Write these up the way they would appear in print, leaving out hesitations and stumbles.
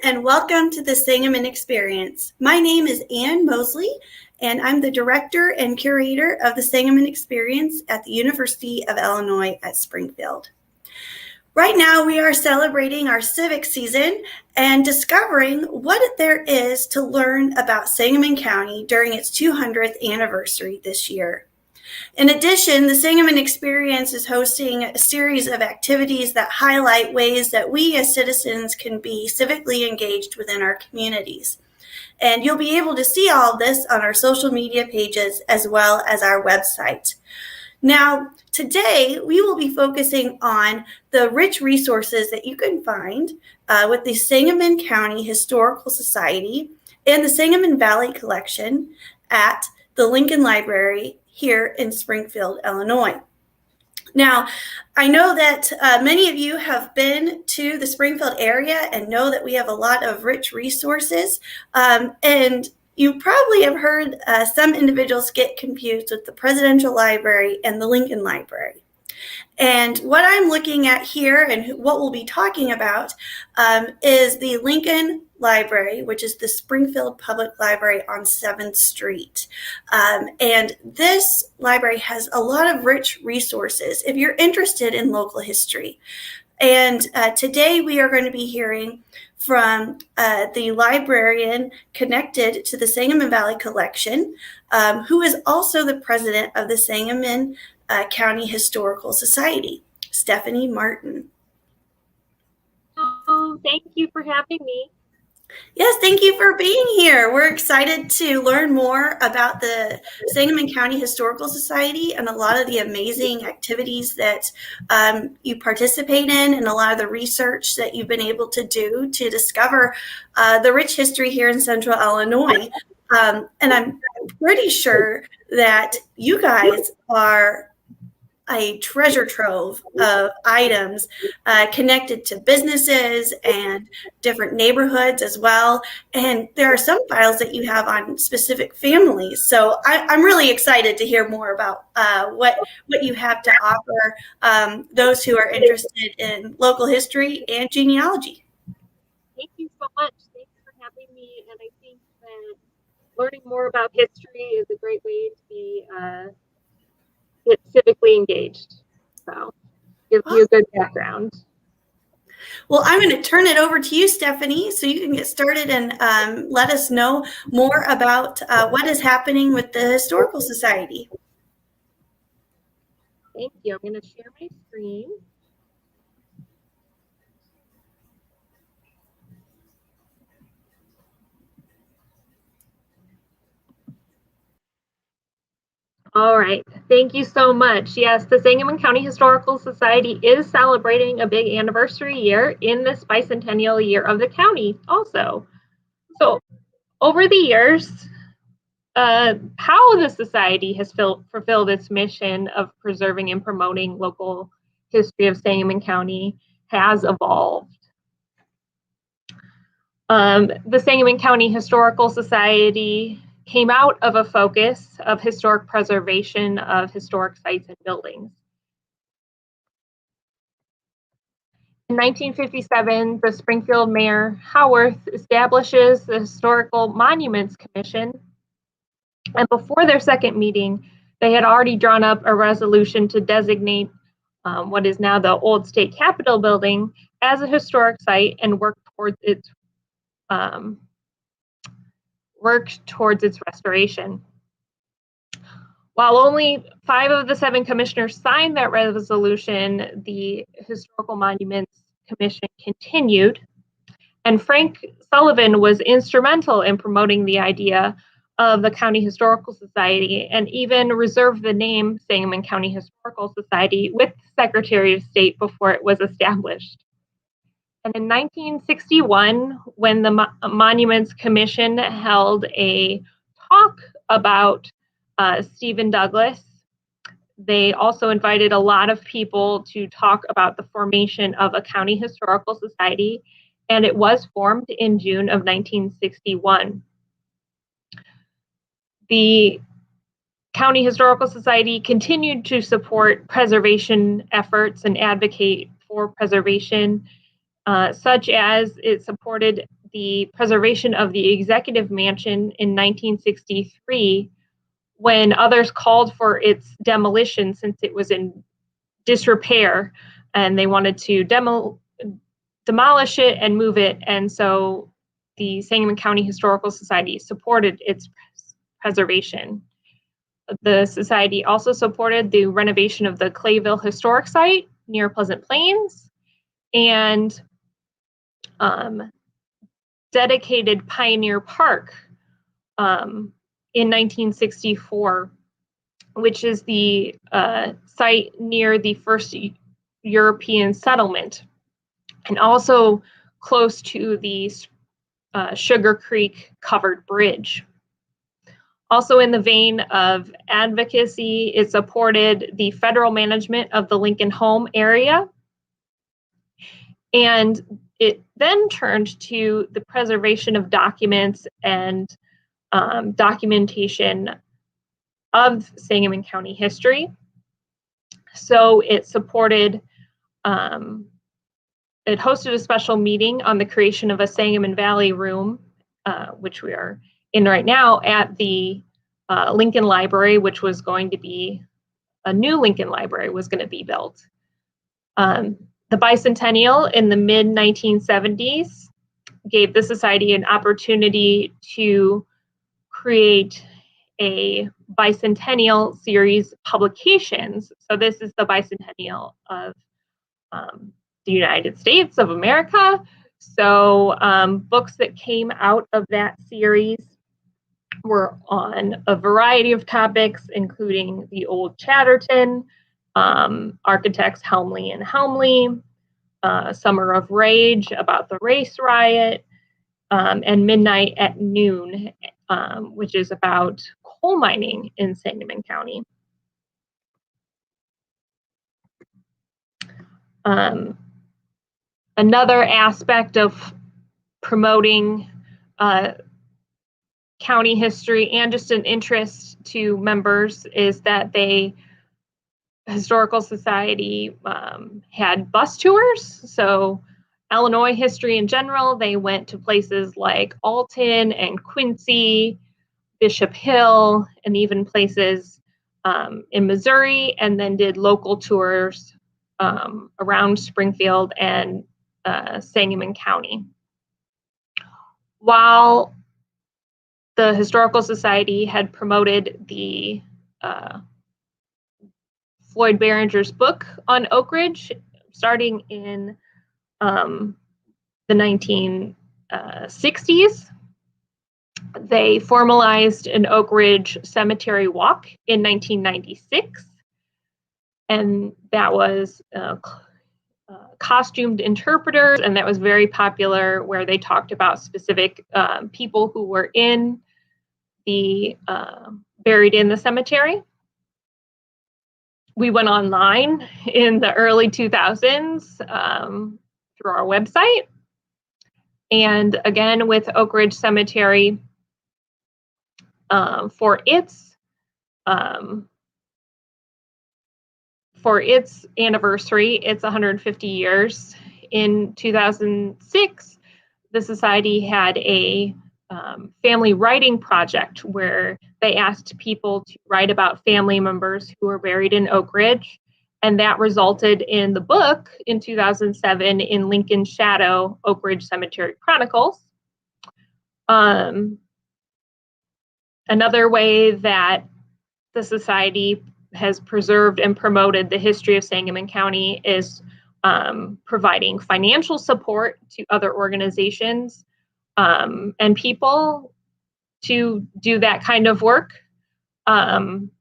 and welcome to the Sangamon Experience. My name is Ann Mosley, and I'm the Director and Curator of the Sangamon Experience at the University of Illinois at Springfield. Right now, we are celebrating our civic season and discovering what there is to learn about Sangamon County during its 200th anniversary this year. In addition, the Sangamon Experience is hosting a series of activities that highlight ways that we as citizens can be civically engaged within our communities. And you'll be able to see all of this on our social media pages as well as our website. Now, today we will be focusing on the rich resources that you can find with the Sangamon County Historical Society and the Sangamon Valley Collection at the Lincoln Library here in Springfield, Illinois. Now, I know that many of you have been to the Springfield area and know that we have a lot of rich resources, and you probably have heard some individuals get confused with the Presidential Library and the Lincoln Library. And what I'm looking at here and what we'll be talking about is the Lincoln Library, which is the Springfield Public Library on 7th Street. And this library has a lot of rich resources if you're interested in local history. And today we are going to be hearing from the librarian connected to the Sangamon Valley Collection, who is also the president of the Sangamon County Historical Society, Stephanie Martin. Oh, thank you for having me. Yes, thank you for being here. We're excited to learn more about the Sangamon County Historical Society and a lot of the amazing activities that you participate in and a lot of the research that you've been able to do to discover the rich history here in Central Illinois. And I'm pretty sure that you guys are a treasure trove of items connected to businesses and different neighborhoods as well. And there are some files that you have on specific families. So I'm really excited to hear more about what you have to offer those who are interested in local history and genealogy. Thank you so much. Thanks for having me. And I think that learning more about history is a great way to be get civically engaged. So gives you a good background. Well, I'm going to turn it over to you, Stephanie, so you can get started and let us know more about what is happening with the Historical Society. Thank you. I'm going to share my screen. All right, thank you so much. Yes, the Sangamon County Historical Society is celebrating a big anniversary year in this bicentennial year of the county also. So over the years, how the society has fulfilled its mission of preserving and promoting local history of Sangamon County has evolved. The Sangamon County Historical Society came out of a focus of historic preservation of historic sites and buildings. In 1957, the Springfield Mayor Howarth establishes the Historical Monuments Commission, and before their second meeting, they had already drawn up a resolution to designate what is now the old State Capitol building as a historic site and work towards its restoration. While only 5 of the 7 commissioners signed that resolution, the Historical Monuments Commission continued, and Frank Sullivan was instrumental in promoting the idea of the County Historical Society and even reserved the name Sangamon County Historical Society with the Secretary of State before it was established. And in 1961, when the Monuments Commission held a talk about Stephen Douglas, they also invited a lot of people to talk about the formation of a county historical society, and it was formed in June of 1961. The County Historical Society continued to support preservation efforts and advocate for preservation, such as it supported the preservation of the executive mansion in 1963 when others called for its demolition since it was in disrepair and they wanted to demolish it and move it. And so the Sangamon County Historical Society supported its preservation. The Society also supported the renovation of the Clayville Historic Site near Pleasant Plains and dedicated Pioneer Park in 1964, which is the site near the first European settlement, and also close to the Sugar Creek covered bridge. Also in the vein of advocacy, it supported the federal management of the Lincoln Home area. And it then turned to the preservation of documents and documentation of Sangamon County history. So it supported, it hosted a special meeting on the creation of a Sangamon Valley room, which we are in right now at the Lincoln Library, which was going to be, a new Lincoln Library was going to be built. The bicentennial in the mid-1970s gave the Society an opportunity to create a bicentennial series publications. So this is the bicentennial of the United States of America. So books that came out of that series were on a variety of topics, including the Old Chatterton, architects Helmley and Helmley, Summer of Rage about the race riot, and Midnight at Noon, which is about coal mining in Sangamon County. Another aspect of promoting county history and just an interest to members is that Historical Society had bus tours. So Illinois history in general, they went to places like Alton and Quincy, Bishop Hill, and even places in Missouri, and then did local tours around Springfield and Sangamon County. While the Historical Society had promoted the Floyd Behringer's book on Oak Ridge starting in the 1960s. They formalized an Oak Ridge Cemetery Walk in 1996, and that was costumed interpreters, and that was very popular, where they talked about specific people who were in the buried in the cemetery. We went online in the early 2000s through our website, and again with Oak Ridge Cemetery for its anniversary, its 150 years. In 2006, the Society had a family writing project where they asked people to write about family members who were buried in Oak Ridge, and that resulted in the book in 2007 in Lincoln's Shadow, Oak Ridge Cemetery Chronicles. Another way that the Society has preserved and promoted the history of Sangamon County is providing financial support to other organizations and people to do that kind of work.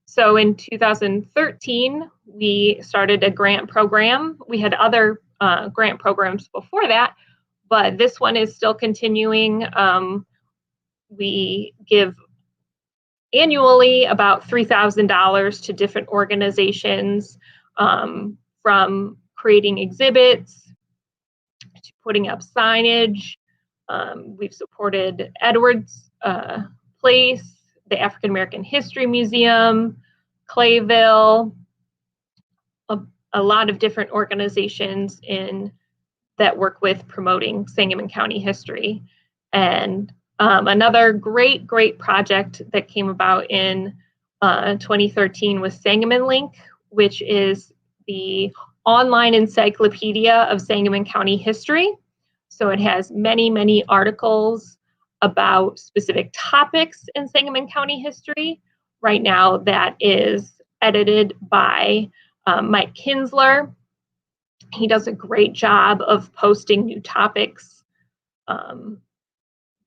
So in 2013, we started a grant program. We had other grant programs before that, but this one is still continuing. We give annually about $3,000 to different organizations, from creating exhibits to putting up signage. We've supported Edwards Place, the African American History Museum, Clayville, a lot of different organizations that work with promoting Sangamon County history. And another great project that came about in 2013 was Sangamon Link, which is the online encyclopedia of Sangamon County history. So it has many articles about specific topics in Sangamon County history. Right now, that is edited by Mike Kinsler. He does a great job of posting new topics.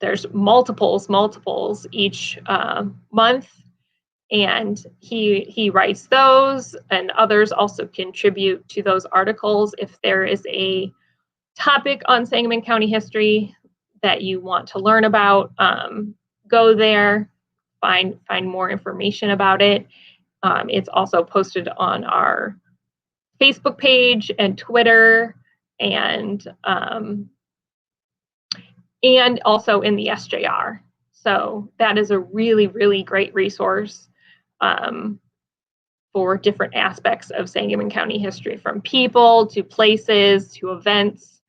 There's multiples each month, and he writes those, and others also contribute to those articles. If there is a topic on Sangamon County history that you want to learn about, go there, find more information about it. It's also posted on our Facebook page and Twitter, and also in the SJR. So that is a really great resource for different aspects of Sangamon County history, from people to places to events,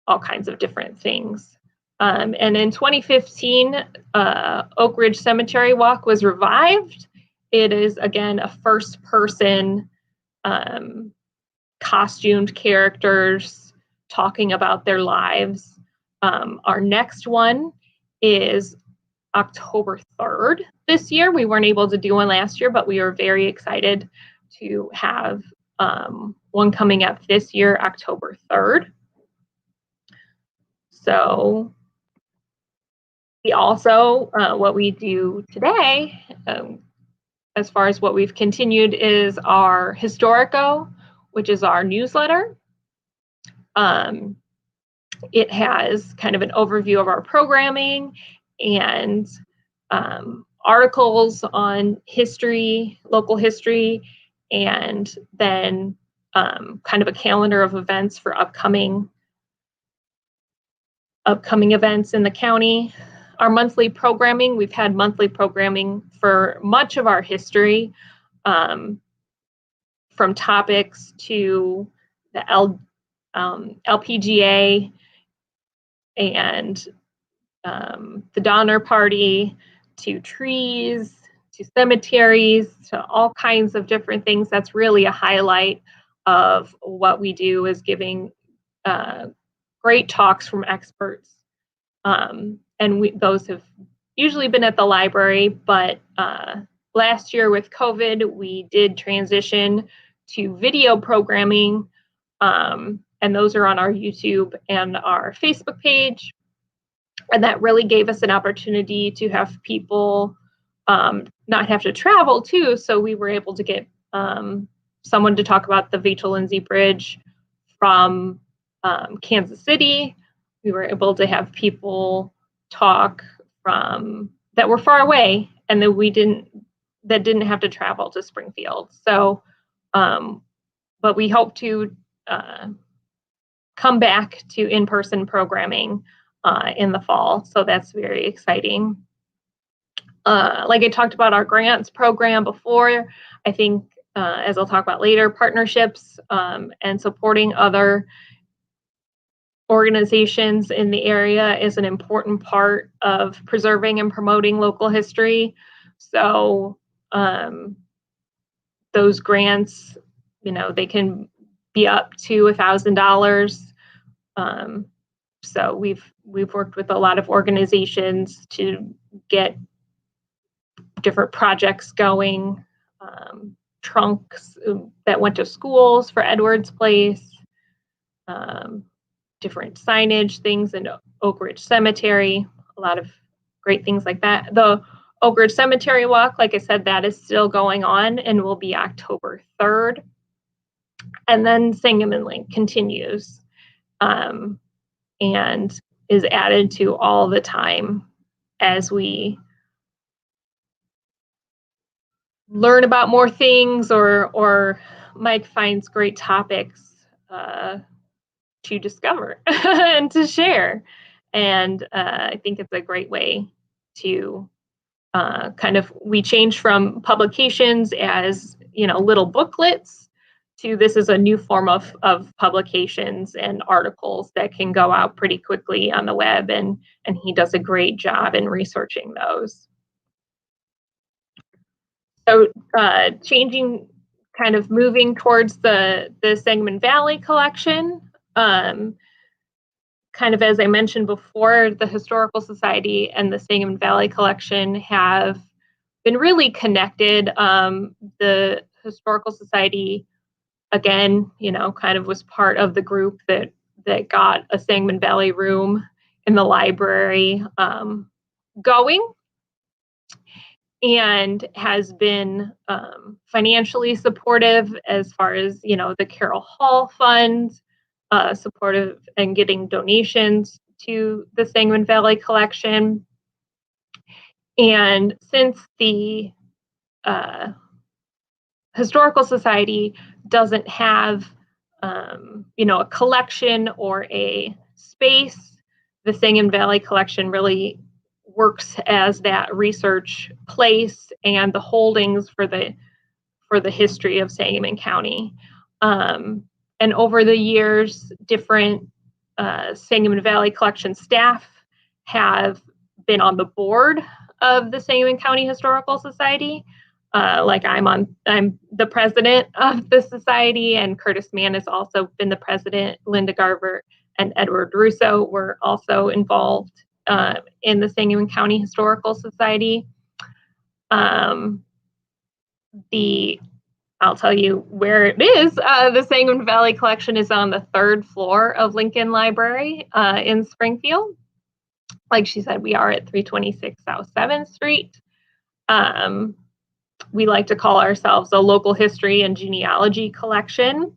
all kinds of different things. And in 2015, Oak Ridge Cemetery Walk was revived. It is, again, a first-person costumed characters talking about their lives. Our next one is October 3rd this year. We weren't able to do one last year, but we are very excited to have one coming up this year, October 3rd. So we also, what we do today, as far as what we've continued, is our Historico, which is our newsletter. It has kind of an overview of our programming and articles on history, local history, and then kind of a calendar of events for upcoming events in the county. Our monthly programming, we've had monthly programming for much of our history, from topics to the LPGA and the Donner Party, to trees, to cemeteries, to all kinds of different things. That's really a highlight of what we do, is giving great talks from experts. And those have usually been at the library, but last year with COVID, we did transition to video programming, and those are on our YouTube and our Facebook page. And that really gave us an opportunity to have people not have to travel too. So we were able to get someone to talk about the Vachel Lindsay Bridge from Kansas City. We were able to have people talk that were far away, and that didn't have to travel to Springfield. So, but we hope to come back to in-person programming in the fall. So that's very exciting. Like I talked about our grants program before, I think, as I'll talk about later, partnerships and supporting other organizations in the area is an important part of preserving and promoting local history. So those grants, they can be up to $1,000. So we've worked with a lot of organizations to get different projects going, trunks that went to schools for Edwards Place, different signage things in Oak Ridge Cemetery, a lot of great things like that. The Oak Ridge Cemetery Walk, like I said, that is still going on and will be October 3rd. And then Sangamon Link continues and is added to all the time as we learn about more things, or Mike finds great topics to discover and to share. And I think it's a great way to we change from publications as little booklets to this is a new form of publications and articles that can go out pretty quickly on the web, and he does a great job in researching those. So changing, kind of moving towards the Sangamon Valley collection, kind of as I mentioned before, the Historical Society and the Sangamon Valley collection have been really connected. The Historical Society, again, kind of was part of the group that got a Sangamon Valley room in the library going, and has been financially supportive as far as, the Carroll Hall Fund, supportive and getting donations to the Sangamon Valley collection. And since the Historical Society doesn't have, a collection or a space, the Sangamon Valley collection really works as that research place and the holdings for the history of Sangamon County. And over the years, different Sangamon Valley collection staff have been on the board of the Sangamon County Historical Society. Like I'm the president of the society, and Curtis Mann has also been the president. Linda Garver and Edward Russo were also involved in the Sangamon County Historical Society. I'll tell you where it is. The Sangamon Valley collection is on the 3rd floor of Lincoln Library in Springfield. Like she said, we are at 326 South 7th Street. We like to call ourselves a local history and genealogy collection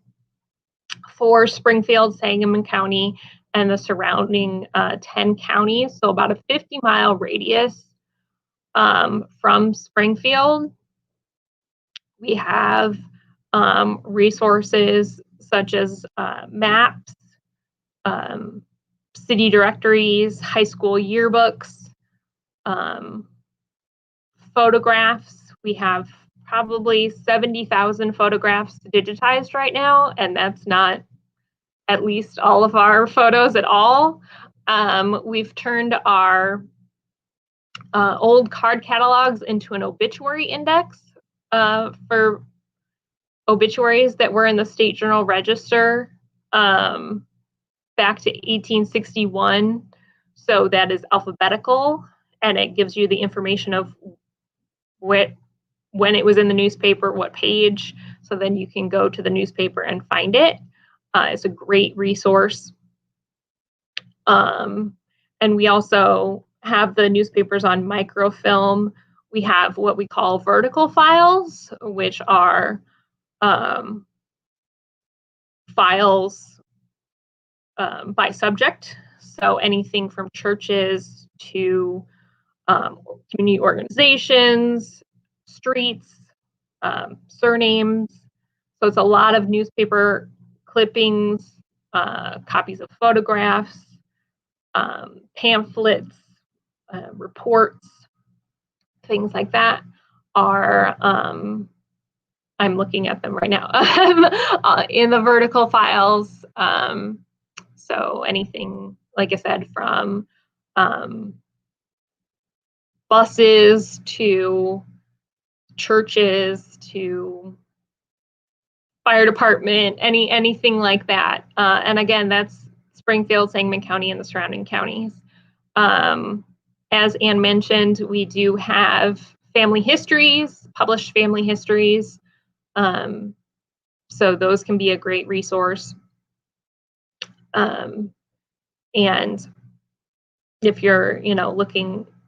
for Springfield, Sangamon County, and the surrounding 10 counties. So about a 50-mile radius from Springfield. We have resources such as maps, city directories, high school yearbooks, photographs. We have probably 70,000 photographs digitized right now, and that's not at least all of our photos at all. We've turned our old card catalogs into an obituary index for obituaries that were in the State Journal Register back to 1861. So that is alphabetical, and it gives you the information of when it was in the newspaper, what page, so then you can go to the newspaper and find it. It's a great resource. And we also have the newspapers on microfilm. We have what we call vertical files, which are files by subject. So anything from churches to community organizations, streets, surnames. So it's a lot of newspaper clippings, copies of photographs, pamphlets, reports, things like that are, I'm looking at them right now, in the vertical files. So anything, like I said, from buses to churches to fire department, anything like that. And again, that's Springfield, Sangamon County, and the surrounding counties. As Anne mentioned, we do have family histories, published family histories. So those can be a great resource. And if you're,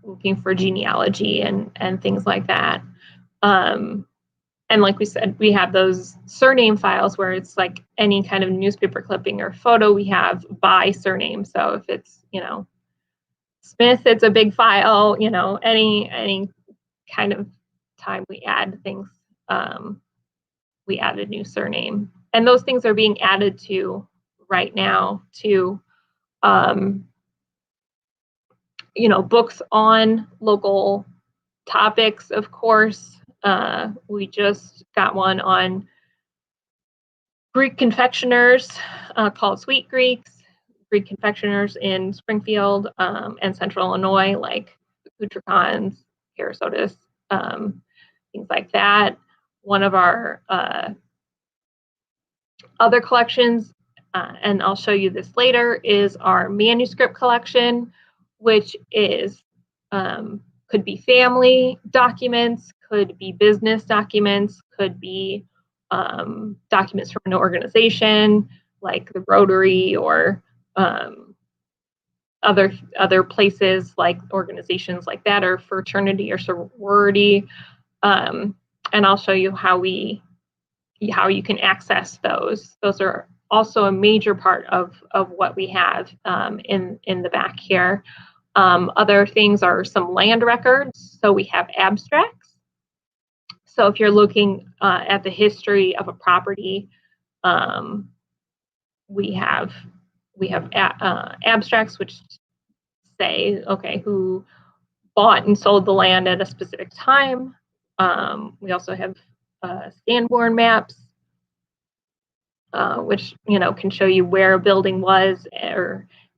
looking for genealogy and things like that. And like we said, we have those surname files where it's like any kind of newspaper clipping or photo we have by surname. So if it's, Smith, it's a big file, any kind of time we add things, we add a new surname. And those things are being added to right now to, books on local topics, of course. We just got one on Greek confectioners called Sweet Greeks, Greek confectioners in Springfield and Central Illinois, like Utricons, Carasotis, things like that. One of our other collections, and I'll show you this later, is our Manuscript Collection, which is could be family documents, could be business documents, could be documents from an organization like the Rotary or other places like organizations like that, or fraternity or sorority. And I'll show you how you can access those. Those are also a major part of what we have in the back here. Other things are some land records. So we have abstracts. So if you're looking at the history of a property, we have abstracts which say, okay, who bought and sold the land at a specific time. We also have Sangamon maps, which can show you where a building was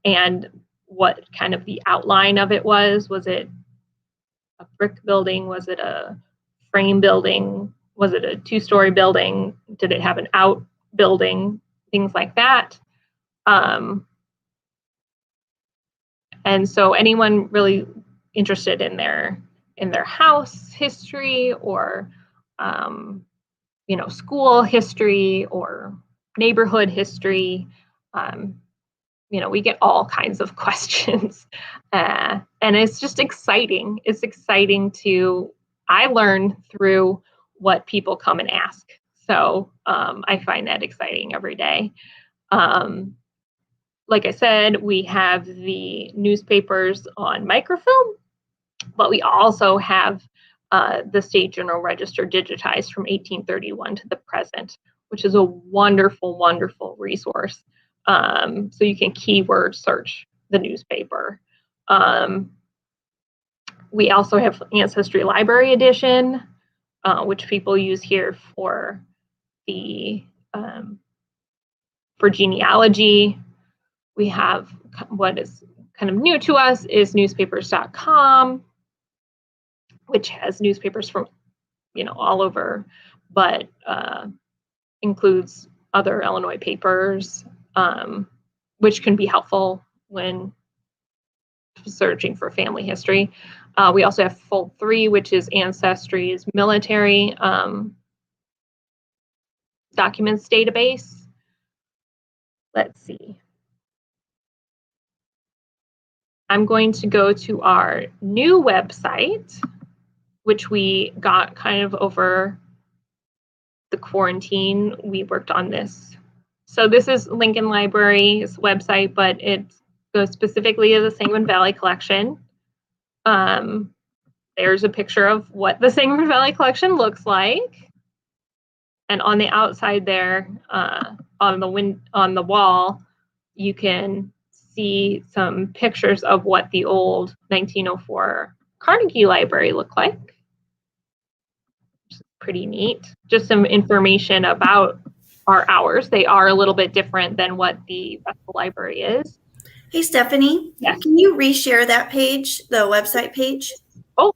and what kind of the outline of it was. Was it a brick building? Was it a frame building? Was it a two-story building? Did it have an outbuilding? Things like that. And so anyone really interested in their house history or school history or neighborhood history, we get all kinds of questions, and it's just exciting. It's exciting I learn through what people come and ask. So I find that exciting every day. Like I said, we have the newspapers on microfilm, but we also have the State General Register digitized from 1831 to the present, which is a wonderful, wonderful resource. So you can keyword search the newspaper. We also have Ancestry Library Edition, which people use here for genealogy. We have what is kind of new to us is newspapers.com, which has newspapers from all over, but includes other Illinois papers, which can be helpful when searching for family history. We also have Fold 3, which is Ancestry's military documents database. Let's see. I'm going to go to our new website, which we got kind of over the quarantine. We worked on this. So this is Lincoln Library's website, but it goes specifically to the Sangamon Valley Collection. There's a picture of what the Sangamon Valley Collection looks like. And on the outside there, on the wall, you can see some pictures of what the old 1904 Carnegie Library looked like. Which is pretty neat. Just some information about our hours. They are a little bit different than what the rest of the library is. Hey, Stephanie, yes. Can you reshare that page, the website page? Oh,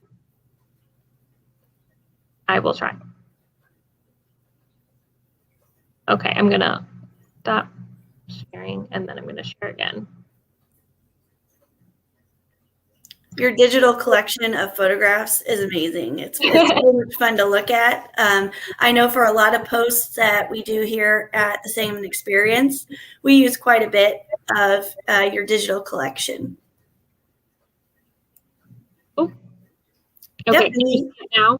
I will try. Okay, I'm going to stop sharing and then I'm going to share again. Your digital collection of photographs is amazing. It's so much fun to look at. I know for a lot of posts that we do here at the Sangamon Experience, we use quite a bit of your digital collection. Oh, okay. Yep. Can you see it now?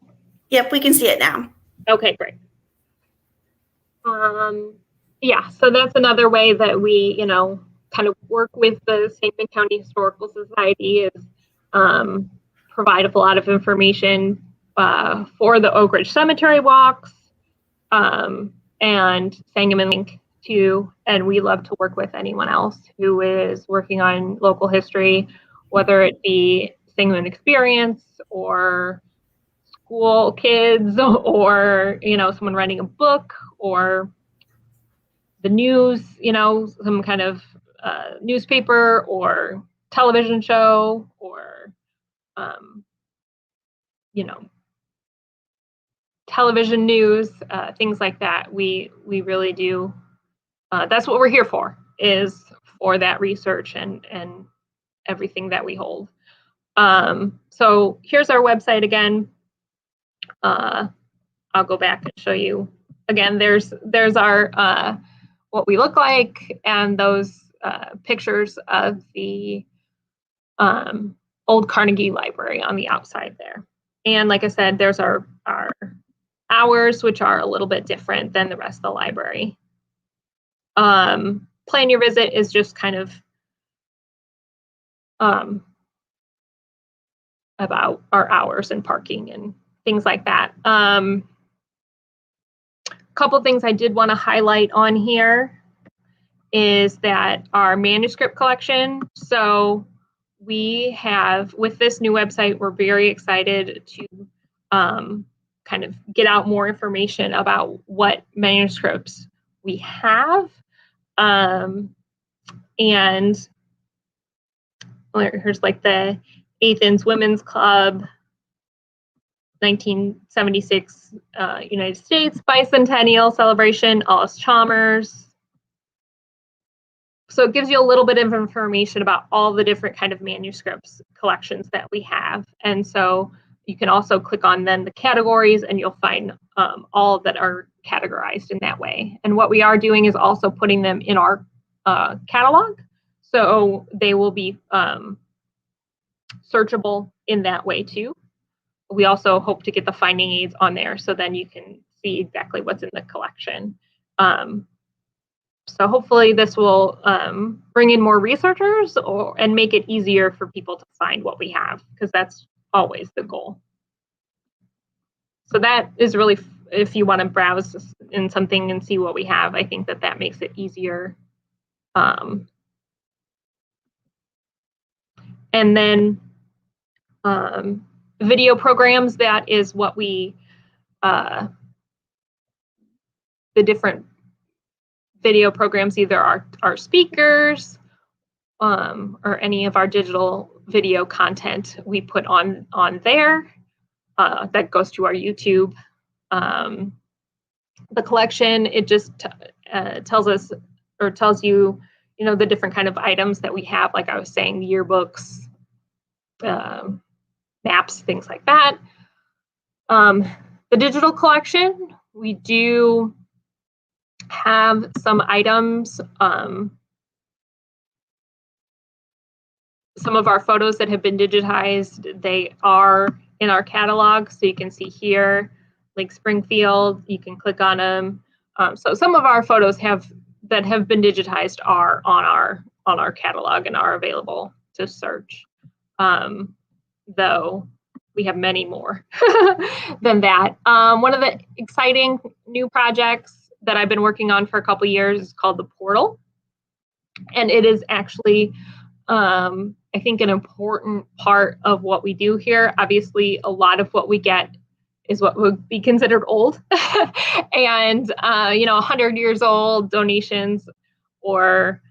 Yep, we can see it now. Okay, great. Yeah, so that's another way that we, kind of work with the Sangamon County Historical Society is provide a lot of information for the Oak Ridge Cemetery walks and Sangamon Link too. And we love to work with anyone else who is working on local history, whether it be Sangamon Experience or school kids or, someone writing a book or the news, some kind of newspaper or television show, or television news, things like that. We really do. That's what we're here for, is for that research and everything that we hold. So here's our website again. I'll go back and show you again. There's our what we look like, and those pictures of the old Carnegie Library on the outside there. And like I said, there's our hours, which are a little bit different than the rest of the library. Plan your visit is just kind of about our hours and parking and things like that. Couple things I did want to highlight on here is that our manuscript collection. So we have, with this new website, we're very excited to kind of get out more information about what manuscripts we have. And here's like the Athens Women's Club, 1976 United States Bicentennial Celebration, Alice Chalmers. So it gives you a little bit of information about all the different kind of manuscripts collections that we have. And so you can also click on then the categories, and you'll find all that are categorized in that way. And what we are doing is also putting them in our catalog. So they will be searchable in that way too. We also hope to get the finding aids on there, so then you can see exactly what's in the collection. So hopefully this will bring in more researchers and make it easier for people to find what we have, because that's always the goal. So that is really, if you want to browse in something and see what we have, I think that makes it easier. And then video programs, that is what we, the different video programs, either our speakers or any of our digital video content we put on there. That goes to our YouTube. The collection, it just tells us, or tells you, the different kind of items that we have, like I was saying, yearbooks, maps, things like that. The digital collection, we do have some items, some of our photos that have been digitized, they are in our catalog. So you can see here, Lake Springfield, you can click on them. So some of our photos that have been digitized are on our catalog and are available to search. Though we have many more than that. One of the exciting new projects that I've been working on for a couple years is called the Portal. And it is actually, I think, an important part of what we do here. Obviously, a lot of what we get is what would be considered old and 100 years old donations, or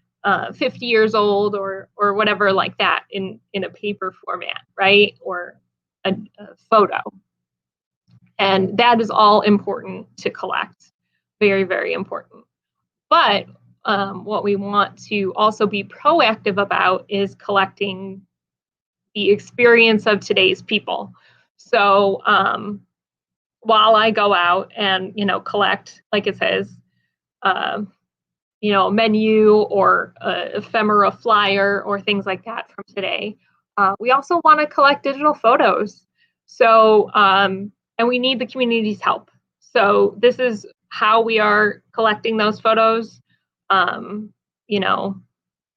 50 years old, or whatever like that in a paper format, right? Or a photo. And that is all important to collect. Very, very important. But what we want to also be proactive about is collecting the experience of today's people. So while I go out and, collect, like it says, a menu or a ephemera flyer or things like that from today, we also want to collect digital photos. So, and we need the community's help. So this is how we are collecting those photos.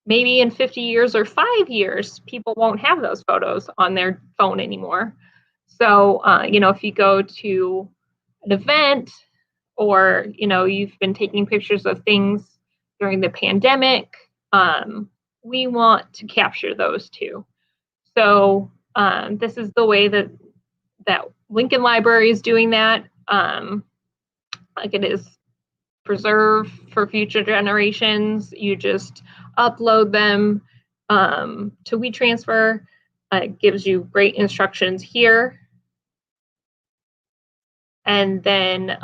Maybe in 50 years or 5 years, people won't have those photos on their phone anymore. So, if you go to an event, or, you've been taking pictures of things during the pandemic, we want to capture those too. So this is the way that Lincoln Library is doing that. Like, it is preserve for future generations. You just upload them to WeTransfer. It gives you great instructions here. And then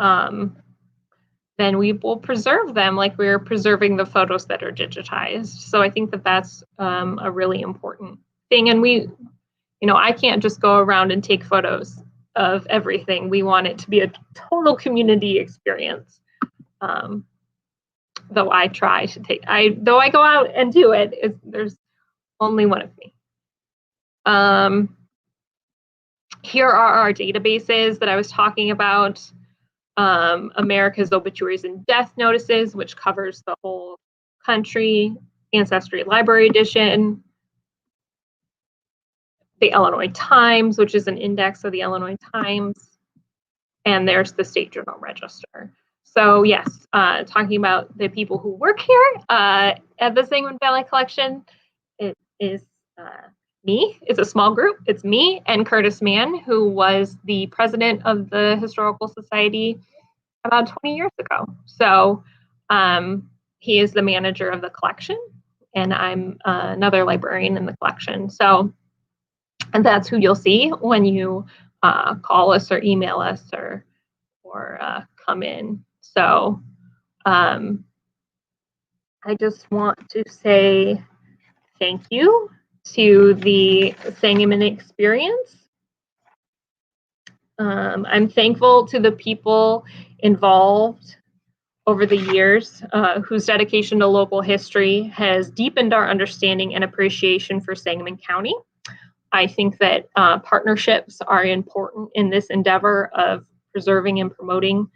we will preserve them like we're preserving the photos that are digitized. So I think that that's a really important thing. And I can't just go around and take photos of everything. We want it to be a total community experience. Though I try to though I go out and do it, there's only one of me. Here are our databases that I was talking about. America's Obituaries and Death Notices, which covers the whole country. Ancestry Library Edition. The Illinois Times, which is an index of the Illinois Times. And there's the State Journal Register. So yes, talking about the people who work here at the Sangamon Valley Collection, it is me. It's a small group. It's me and Curtis Mann, who was the president of the Historical Society about 20 years ago. So he is the manager of the collection, and I'm another librarian in the collection. So, and that's who you'll see when you call us or email us or come in. So I just want to say thank you to the Sangamon Experience. I'm thankful to the people involved over the years whose dedication to local history has deepened our understanding and appreciation for Sangamon County. I think that partnerships are important in this endeavor of preserving and promoting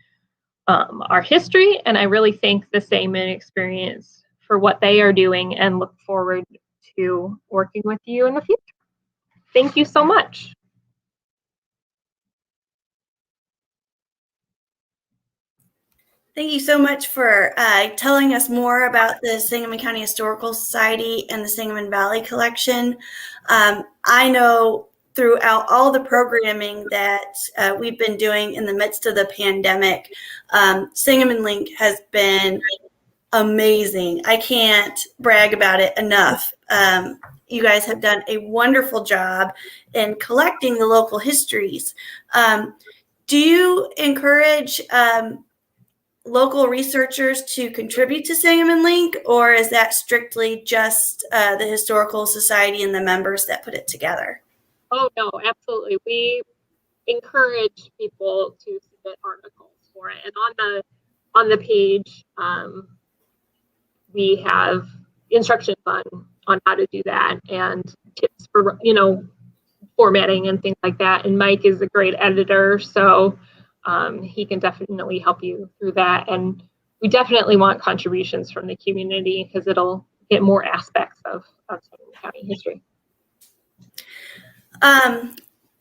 our history, and I really thank the Sangamon Experience for what they are doing and look forward to working with you in the future. Thank you so much. Thank you so much for telling us more about the Sangamon County Historical Society and the Sangamon Valley Collection. I know throughout all the programming that we've been doing in the midst of the pandemic, Sangamon Link has been amazing. I can't brag about it enough. You guys have done a wonderful job in collecting the local histories. Do you encourage local researchers to contribute to Sangamon Link, or is that strictly just the Historical Society and the members that put it together? Oh, no, absolutely. We encourage people to submit articles for it. And on the page, we have instructions on how to do that and tips for, formatting and things like that. And Mike is a great editor, so he can definitely help you through that. And we definitely want contributions from the community because it'll get more aspects of Sangamon County history.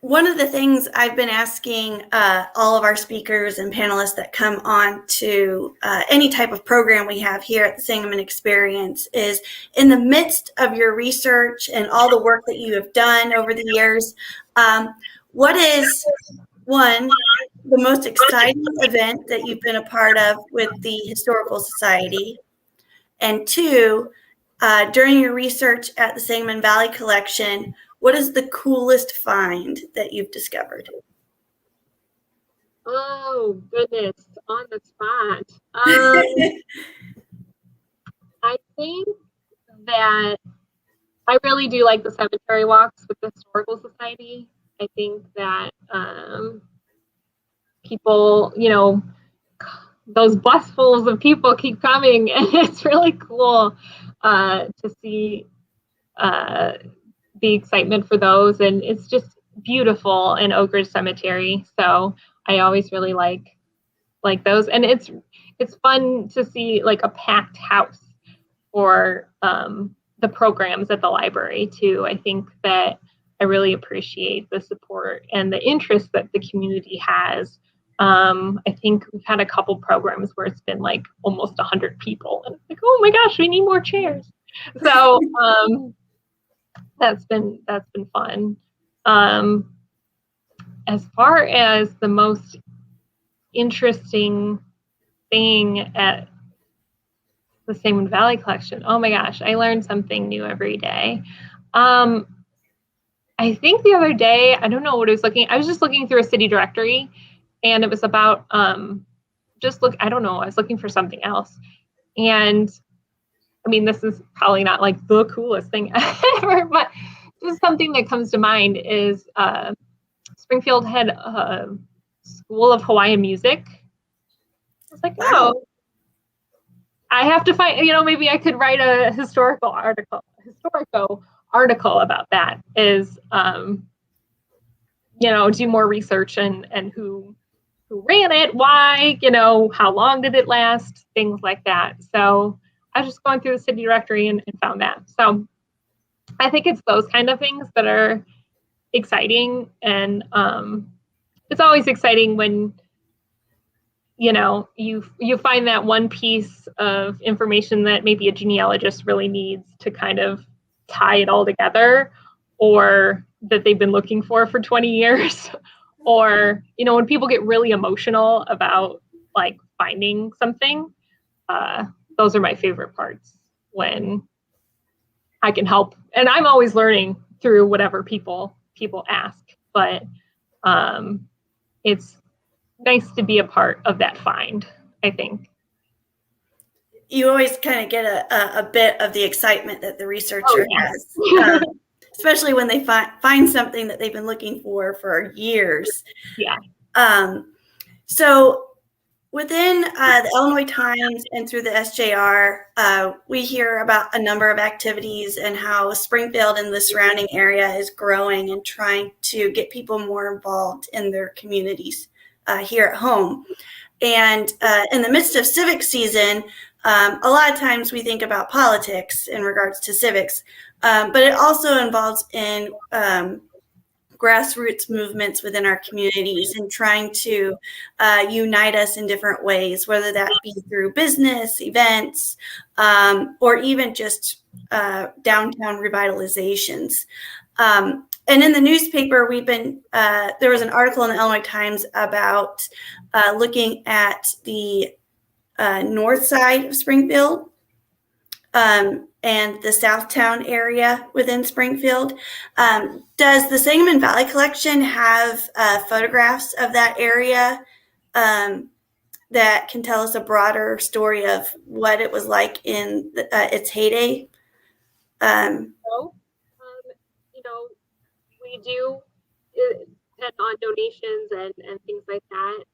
One of the things I've been asking all of our speakers and panelists that come on to any type of program we have here at the Sangamon Experience is, in the midst of your research and all the work that you have done over the years, what is, one, the most exciting event that you've been a part of with the Historical Society? And two, during your research at the Sangamon Valley Collection, what is the coolest find that you've discovered? Oh, goodness, on the spot. I think that I really do like the cemetery walks with the Historical Society. I think that people, those busfuls of people keep coming, and it's really cool to see the excitement for those, and it's just beautiful in Oak Ridge Cemetery. So I always really like those, and it's fun to see like a packed house for the programs at the library too. I think that I really appreciate the support and the interest that the community has. I think we've had a couple programs where it's been like almost 100 people, and it's like, oh my gosh, we need more chairs. So that's been fun. As far as the most interesting thing at the Sangamon Valley Collection. Oh my gosh, I learn something new every day. I think the other day, I don't know what I was just looking through a city directory, and it was about I was looking for something else. And I mean, this is probably not like the coolest thing ever, but just something that comes to mind is Springfield had a School of Hawaiian Music. I was like, Wow. oh, I have to find, maybe I could write a historical article about that, is, do more research and who ran it, why, how long did it last, things like that. So I was just going through the city directory and found that. So I think it's those kind of things that are exciting. And it's always exciting when, you find that one piece of information that maybe a genealogist really needs to kind of tie it all together, or that they've been looking for 20 years. Or, when people get really emotional about like finding something, those are my favorite parts, when I can help. And I'm always learning through whatever people ask, but it's nice to be a part of that find, I think. You always kind of get a bit of the excitement that the researcher has, especially when they find something that they've been looking for years. Yeah. So within the Illinois Times and through the SJR, we hear about a number of activities and how Springfield and the surrounding area is growing and trying to get people more involved in their communities here at home. And in the midst of civic season, a lot of times we think about politics in regards to civics, but it also involves in grassroots movements within our communities and trying to unite us in different ways, whether that be through business, events, or even just downtown revitalizations. And in the newspaper, there was an article in the Illinois Times about looking at the north side of Springfield and the Southtown area within Springfield. Does the Sangamon Valley Collection have photographs of that area that can tell us a broader story of what it was like in its heyday? We do depend on donations and things like that.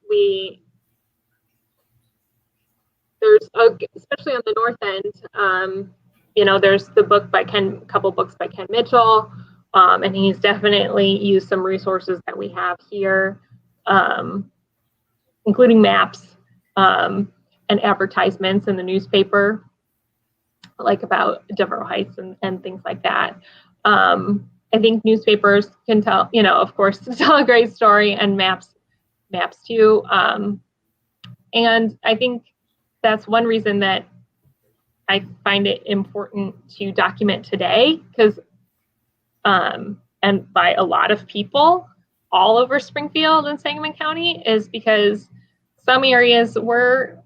There's especially on the north end, there's the couple books by Ken Mitchell, and he's definitely used some resources that we have here, including maps and advertisements in the newspaper, like about Devereaux Heights and things like that. I think newspapers can tell, of course, tell a great story, and maps too. And I think that's one reason that I find it important to document today, because, and by a lot of people all over Springfield and Sangamon County, is because some areas were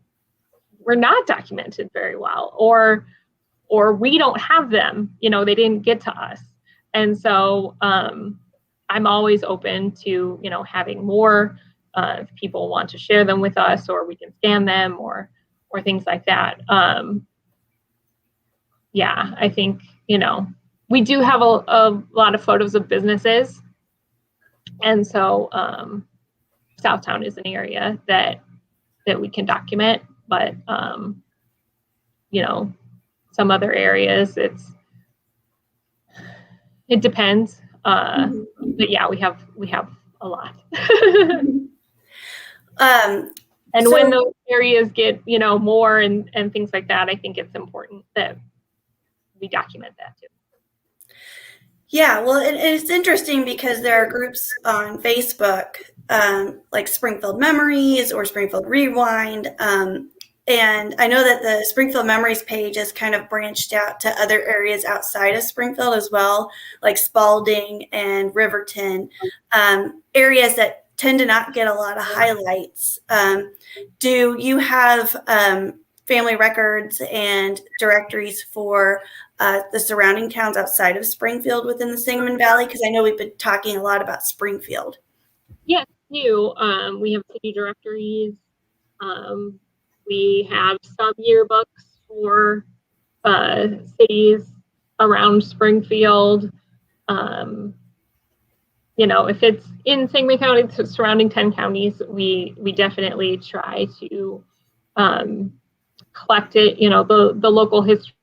not documented very well, or we don't have them, they didn't get to us. And so I'm always open to, having more, if people want to share them with us, or we can scan them, or things like that. Yeah, I think, we do have a lot of photos of businesses. And so Southtown is an area that we can document, but, some other areas, it depends. But yeah, we have a lot. And when those areas get, more and things like that, I think it's important that we document that too. Yeah, well, it's interesting because there are groups on Facebook, like Springfield Memories or Springfield Rewind. And I know that the Springfield Memories page has kind of branched out to other areas outside of Springfield as well, like Spalding and Riverton, areas that tend to not get a lot of highlights. Do you have family records and directories for the surrounding towns outside of Springfield within the Sangamon Valley? Because I know we've been talking a lot about Springfield. Yes, we do. We have city directories. We have some yearbooks for cities around Springfield. If it's in Sangamon County, the surrounding 10 counties, we definitely try to collect it. The local history,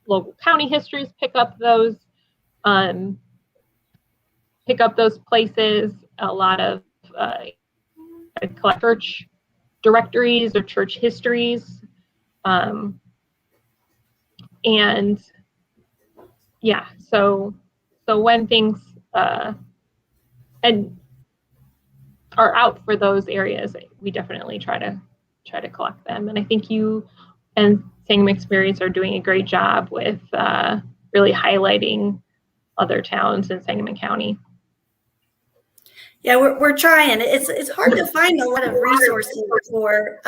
local county histories pick up those places. A lot of collect church directories or church histories, and yeah. So when things and are out for those areas, we definitely try to collect them. And I think you and Sangamon Experience are doing a great job with really highlighting other towns in Sangamon County. Yeah, we're trying. It's hard to find a lot of resources for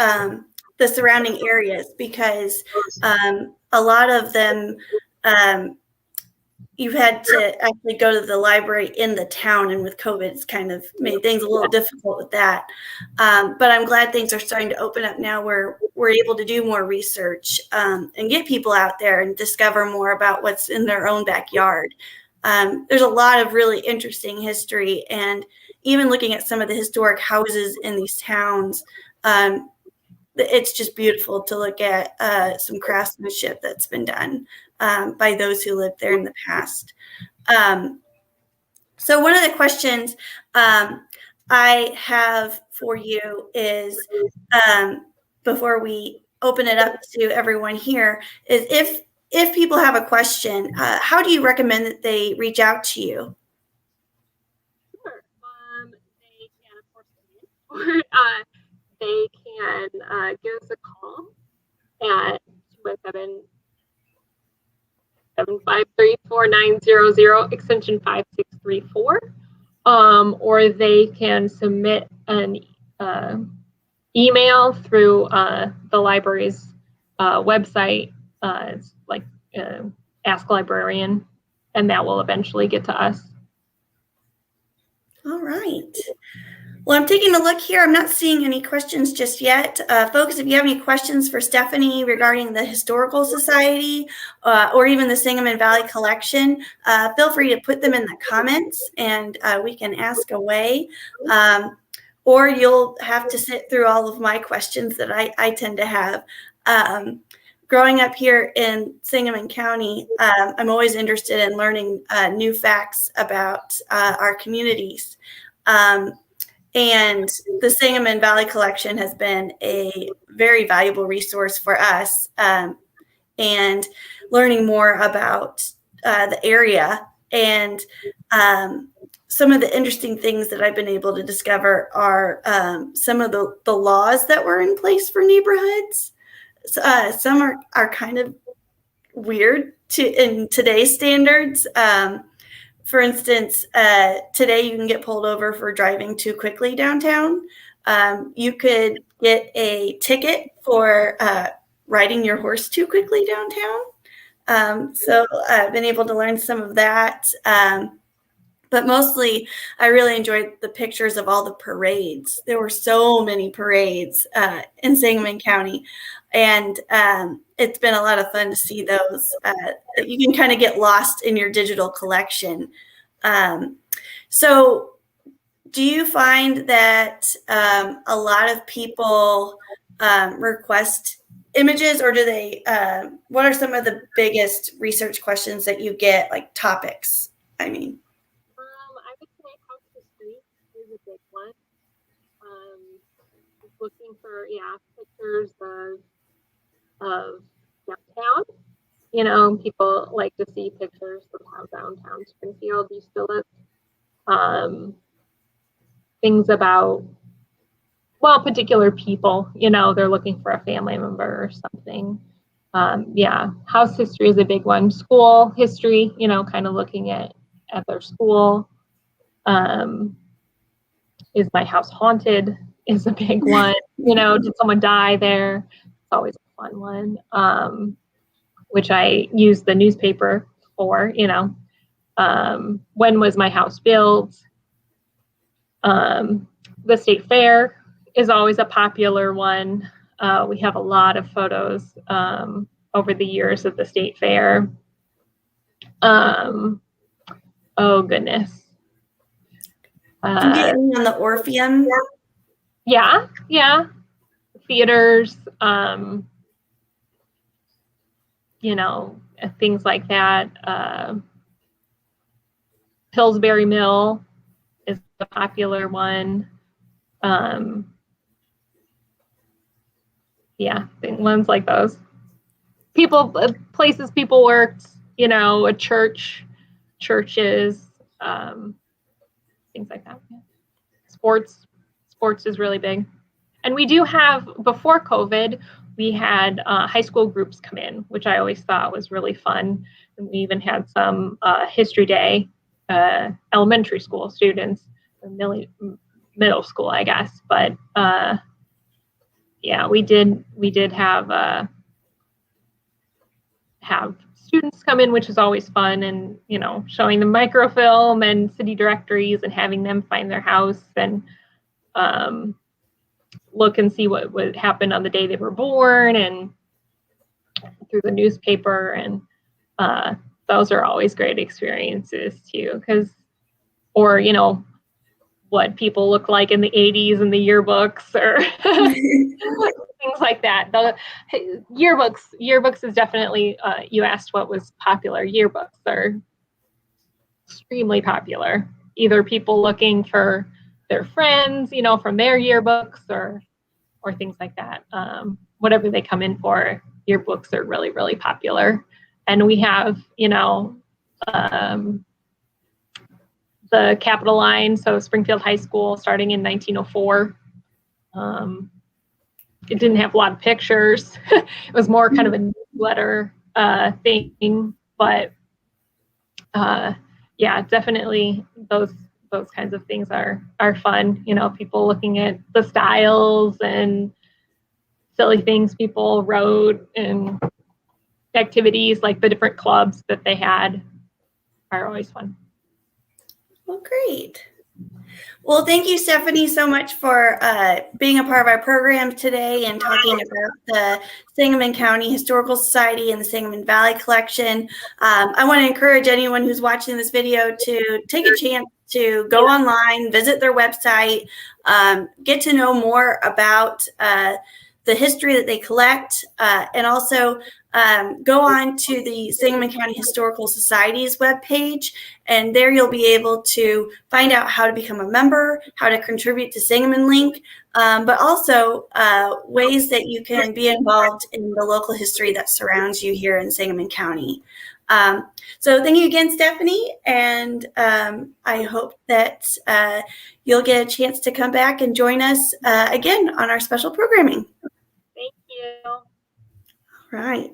the surrounding areas because a lot of them you've had to actually go to the library in the town, and with COVID, it's kind of made things a little difficult with that. But I'm glad things are starting to open up now where we're able to do more research and get people out there and discover more about what's in their own backyard. There's a lot of really interesting history, and even looking at some of the historic houses in these towns, it's just beautiful to look at some craftsmanship that's been done by those who lived there in the past. So one of the questions I have for you is, before we open it up to everyone here, is if people have a question, how do you recommend that they reach out to you? Sure. They can, of course, or they can give us a call at 217-753-4900, extension 5634, or they can submit an email through the library's website. It's like Ask Librarian, and that will eventually get to us. All right. Well, I'm taking a look here. I'm not seeing any questions just yet. Folks, if you have any questions for Stephanie regarding the Historical Society or even the Sangamon Valley Collection, feel free to put them in the comments and we can ask away. Or you'll have to sit through all of my questions that I tend to have. Growing up here in Sangamon County, I'm always interested in learning new facts about our communities. And the Sangamon Valley Collection has been a very valuable resource for us, and learning more about the area. And some of the interesting things that I've been able to discover are some of the laws that were in place for neighborhoods. Some are kind of weird in today's standards. For instance, today you can get pulled over for driving too quickly downtown. You could get a ticket for riding your horse too quickly downtown. So I've been able to learn some of that. But mostly, I really enjoyed the pictures of all the parades. There were so many parades in Sangamon County. And it's been a lot of fun to see those. You can kind of get lost in your digital collection. So do you find that a lot of people request images, or do they, what are some of the biggest research questions that you get, like topics? I mean, I would say house history is a big one. Looking for pictures of downtown. People like to see pictures of how downtown Springfield used to look. Things about, particular people, they're looking for a family member or something. House history is a big one. School history, kind of looking at their school. Is my house haunted? Is a big one. Did someone die there? It's always a fun one, which I use the newspaper for. When was my house built? The state fair is always a popular one. We have a lot of photos over the years of the state fair. Oh goodness. Can you get me on the Orpheum? Yeah. Theaters, things like that. Pillsbury Mill is a popular one. Ones like those. Places people worked, a church, churches, things like that. Yeah. Sports is really big. And we do have, before COVID, we had high school groups come in, which I always thought was really fun. And we even had some history day, elementary school students, or middle school, I guess. But we did have students come in, which is always fun, and showing them microfilm and city directories and having them find their house and look and see what happened on the day they were born and through the newspaper. And those are always great experiences too, or what people look like in the 80s in the yearbooks or things like that. The yearbooks is definitely, you asked what was popular. Yearbooks are extremely popular. Either people looking for their friends, from their yearbooks or things like that. Whatever they come in for, yearbooks are really, really popular. And we have, the Capital Line, so Springfield High School, starting in 1904. It didn't have a lot of pictures. It was more kind of a newsletter thing, but definitely those kinds of things are fun. People looking at the styles and silly things people wrote and activities like the different clubs that they had are always fun. Well, great. Well, thank you, Stephanie, so much for being a part of our program today and talking about the Sangamon County Historical Society and the Sangamon Valley Collection. I want to encourage anyone who's watching this video to take a chance to go online, visit their website, get to know more about the history that they collect, and also go on to the Sangamon County Historical Society's webpage, and there you'll be able to find out how to become a member, how to contribute to Sangamon Link, but also ways that you can be involved in the local history that surrounds you here in Sangamon County. So thank you again, Stephanie, and I hope that you'll get a chance to come back and join us again on our special programming. Thank you. All right.